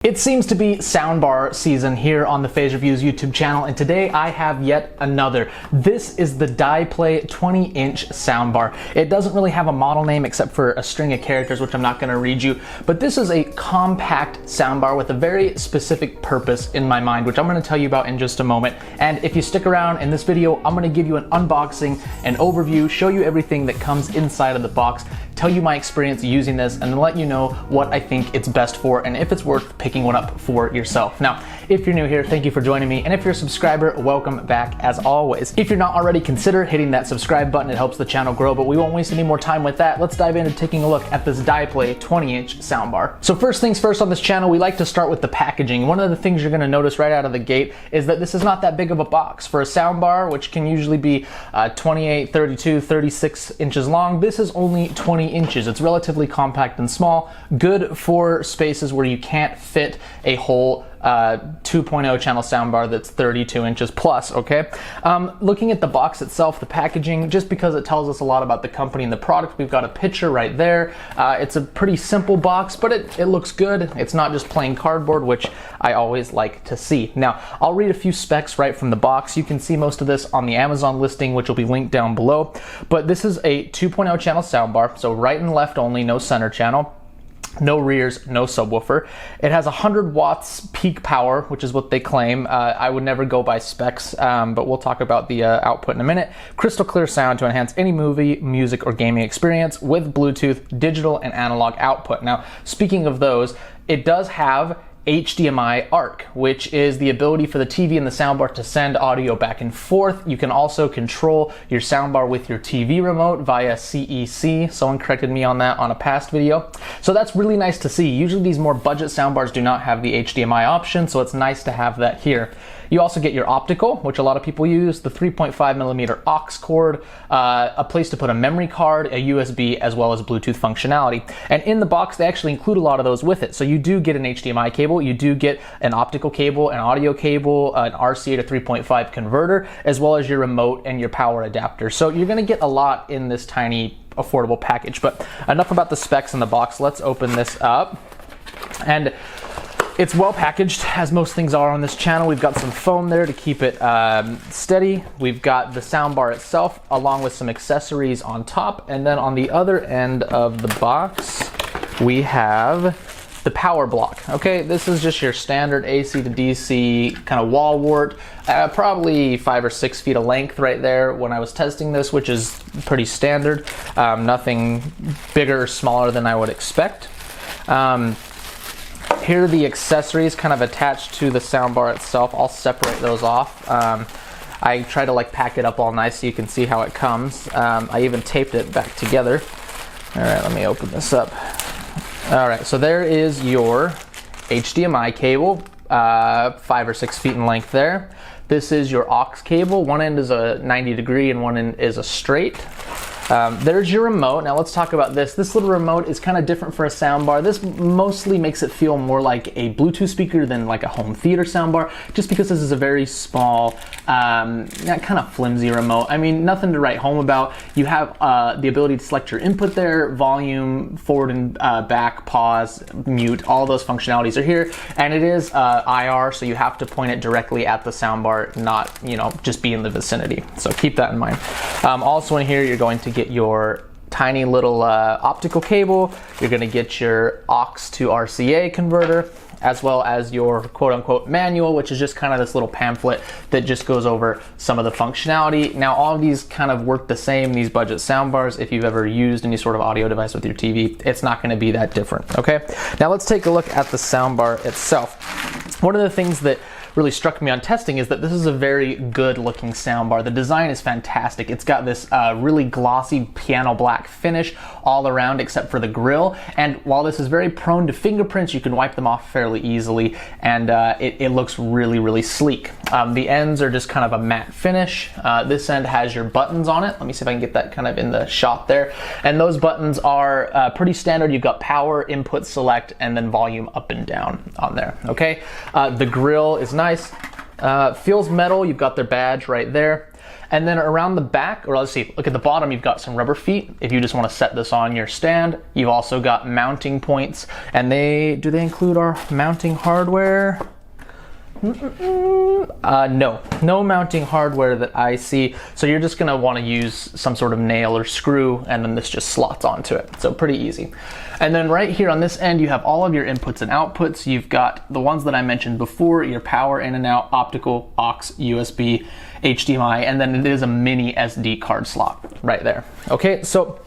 It seems to be soundbar season here on the Phase Reviews YouTube channel, and today I have yet another. This is the Dyplay 20-inch soundbar. It doesn't really have a model name except for a string of characters, which I'm not going to read you, but this is a compact soundbar with a very specific purpose in my mind, which I'm going to tell you about in just a moment. And if you stick around in this video, I'm going to give you an unboxing, an overview, show you everything that comes inside of the box, tell you my experience using this, and then let you know what I think it's best for and if it's worth picking one up for yourself. Now, if you're new here, thank you for joining me, and if you're a subscriber, welcome back as always. If you're not already, consider hitting that subscribe button. It helps the channel grow, but we won't waste any more time with that. Let's dive into taking a look at this Dyplay 20-inch soundbar. So first things first on this channel, we like to start with the packaging. One of the things you're going to notice right out of the gate is that this is not that big of a box. For a soundbar, which can usually be 28, 32, 36 inches long, this is only 20 inches. It's relatively compact and small, good for spaces where you can't fit a whole 2.0 channel soundbar that's 32 inches plus, okay? Looking at the box itself, the packaging, just because it tells us a lot about the company and the product, we've got a picture right there. It's a pretty simple box, but it looks good. It's not just plain cardboard, which I always like to see. Now, I'll read a few specs right from the box. You can see most of this on the Amazon listing, which will be linked down below. But this is a 2.0 channel soundbar, so right and left only, no center channel. No rears, no subwoofer. It has 100 watts peak power, which is what they claim. I would never go by specs, but we'll talk about the output in a minute. Crystal clear sound to enhance any movie, music, or gaming experience with Bluetooth, digital, and analog output. Now, speaking of those, it does have HDMI ARC, which is the ability for the TV and the soundbar to send audio back and forth. You can also control your soundbar with your TV remote via CEC. Someone corrected me on that on a past video. So that's really nice to see. Usually these more budget soundbars do not have the HDMI option, so it's nice to have that here. You also get your optical, which a lot of people use, the 3.5mm aux cord, a place to put a memory card, a USB, as well as Bluetooth functionality. And in the box, they actually include a lot of those with it. So you do get an HDMI cable, you do get an optical cable, an audio cable, an RCA to 3.5 converter, as well as your remote and your power adapter. So you're gonna get a lot in this tiny, affordable package. But enough about the specs in the box. Let's open this up. And it's well packaged, as most things are on this channel. We've got some foam there to keep it steady. We've got the soundbar itself, along with some accessories on top. And then on the other end of the box, we have the power block. Okay, this is just your standard AC to DC kind of wall wart, probably 5 or 6 feet of length right there when I was testing this, which is pretty standard. Nothing bigger or smaller than I would expect. Here are the accessories kind of attached to the soundbar itself. I'll separate those off. I try to pack it up all nice so you can see how it comes. I even taped it back together. All right, let me open this up. All right, so there is your HDMI cable, 5 or 6 feet in length there. This is your aux cable. One end is a 90 degree and one end is a straight. There's your remote. Now let's talk about this. This little remote is kind of different for a soundbar. This mostly makes it feel more like a Bluetooth speaker than like a home theater soundbar, just because this is a very small, kind of flimsy remote. I mean, nothing to write home about. You have the ability to select your input there, volume, forward and back, pause, mute, all those functionalities are here. And it is IR, so you have to point it directly at the soundbar, not, just be in the vicinity. So keep that in mind. Also in here, you're going to get your tiny little optical cable. You're going to get your aux to RCA converter, as well as your quote-unquote manual, which is just kind of this little pamphlet that just goes over some of the functionality. Now, all of these kind of work the same, these budget soundbars. If you've ever used any sort of audio device with your TV, it's not going to be that different, okay? Now, let's take a look at the soundbar itself. One of the things that really struck me on testing is that this is a very good looking soundbar. The design is fantastic. It's got this really glossy piano black finish all around except for the grill, and while this is very prone to fingerprints, you can wipe them off fairly easily, and it looks really, really sleek. The ends are just kind of a matte finish. This end has your buttons on it. Let me see if I can get that kind of in the shot there, and those buttons are pretty standard. You've got power, input, select, and then volume up and down on there, okay? The grill is nice. Feels metal. You've got their badge right there. And then around the back, or let's see, look at the bottom, you've got some rubber feet. If you just want to set this on your stand, you've also got mounting points. And do they include our mounting hardware? No mounting hardware that I see. So you're just gonna want to use some sort of nail or screw, and then this just slots onto it. So pretty easy. And then right here on this end, you have all of your inputs and outputs. You've got the ones that I mentioned before, your power in and out, optical, aux, USB, HDMI, and then it is a mini SD card slot right there. Okay, so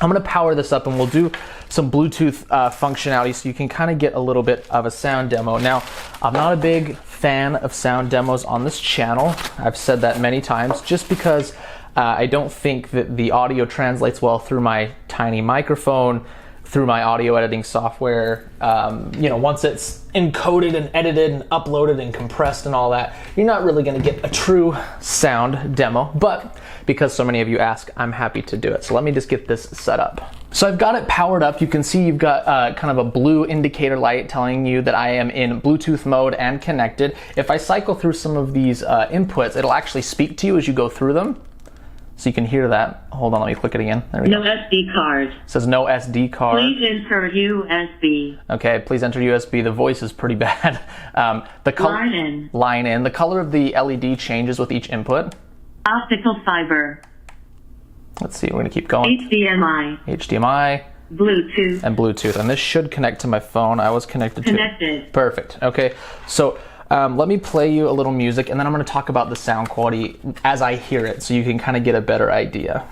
I'm gonna power this up and we'll do some Bluetooth functionality so you can kind of get a little bit of a sound demo. Now, I'm not a big fan of sound demos on this channel. I've said that many times just because I don't think that the audio translates well through my tiny microphone, through my audio editing software. Once it's encoded and edited and uploaded and compressed and all that, you're not really gonna get a true sound demo, but because so many of you ask, I'm happy to do it. So let me just get this set up. So I've got it powered up. You can see you've got kind of a blue indicator light telling you that I am in Bluetooth mode and connected. If I cycle through some of these inputs, it'll actually speak to you as you go through them. So you can hear that. Hold on, let me click it again. There we go. No SD card. It says no SD card. Please enter USB. Okay, please enter USB. The voice is pretty bad. Line in. Line in. The color of the LED changes with each input. Optical fiber. Let's see, we're gonna keep going. HDMI. Bluetooth. And Bluetooth. And this should connect to my phone. I was connected. Perfect. Okay, so let me play you a little music and then I'm gonna talk about the sound quality as I hear it so you can kind of get a better idea.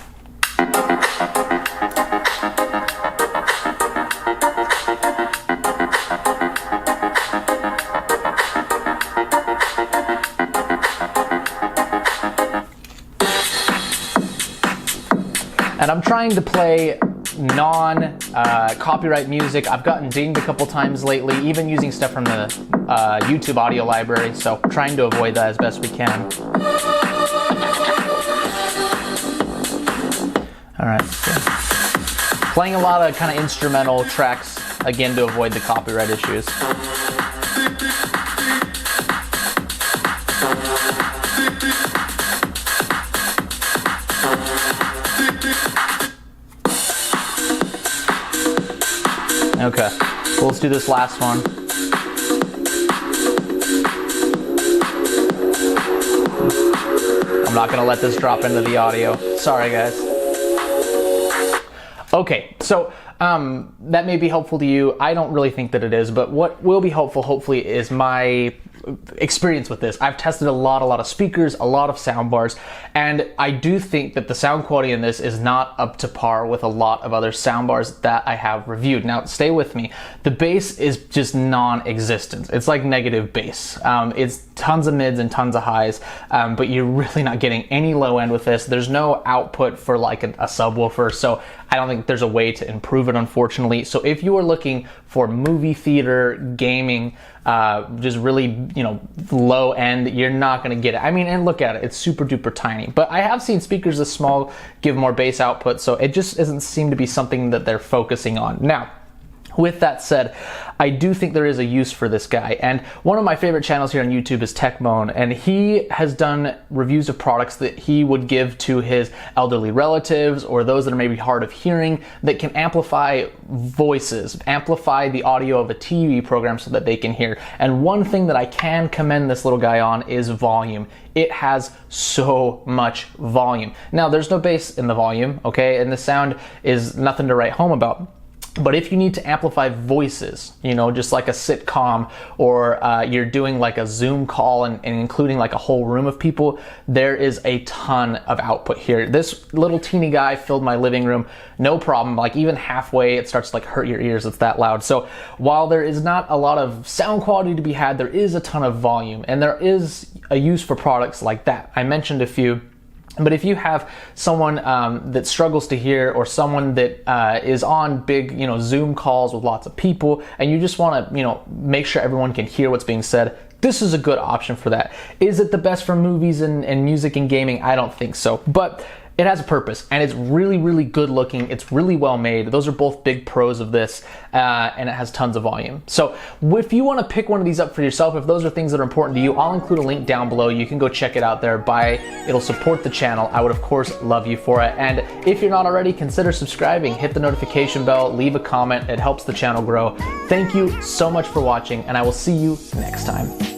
And I'm trying to play non-copyright music. I've gotten dinged a couple times lately, even using stuff from the YouTube audio library, so trying to avoid that as best we can. All right, so playing a lot of kind of instrumental tracks, again, to avoid the copyright issues. Okay, so let's do this last one. I'm not gonna let this drop into the audio. Sorry, guys. Okay, so that may be helpful to you. I don't really think that it is, but what will be helpful, hopefully, is my experience with this. I've tested a lot of speakers, a lot of sound bars, and I do think that the sound quality in this is not up to par with a lot of other sound bars that I have reviewed. Now, stay with me. The bass is just non-existent. It's like negative bass. It's tons of mids and tons of highs, but you're really not getting any low end with this. There's no output for like a subwoofer, so I don't think there's a way to improve it, unfortunately. So if you are looking for movie theater, gaming, just really, low end, you're not gonna get it. I mean, and look at it, it's super duper tiny. But I have seen speakers this small give more bass output, so it just doesn't seem to be something that they're focusing on. Now, with that said, I do think there is a use for this guy, and one of my favorite channels here on YouTube is TechMoan, and he has done reviews of products that he would give to his elderly relatives or those that are maybe hard of hearing that can amplify voices, amplify the audio of a TV program so that they can hear. And one thing that I can commend this little guy on is volume. It has so much volume. Now, there's no bass in the volume, okay, and the sound is nothing to write home about. But if you need to amplify voices, just like a sitcom, or you're doing like a Zoom call and including like a whole room of people, there is a ton of output here. This little teeny guy filled my living room, no problem. Like even halfway, it starts to like hurt your ears, it's that loud. So while there is not a lot of sound quality to be had, there is a ton of volume, and there is a use for products like that. I mentioned a few. But if you have someone that struggles to hear, or someone that is on big, Zoom calls with lots of people, and you just want to, make sure everyone can hear what's being said, this is a good option for that. Is it the best for movies and music and gaming? I don't think so. But it has a purpose, and it's really, really good looking. It's really well made. Those are both big pros of this, and it has tons of volume. So if you want to pick one of these up for yourself, if those are things that are important to you, I'll include a link down below. You can go check it out there, buy it. It'll support the channel. I would, of course, love you for it. And if you're not already, consider subscribing, hit the notification bell, leave a comment. It helps the channel grow. Thank you so much for watching, and I will see you next time.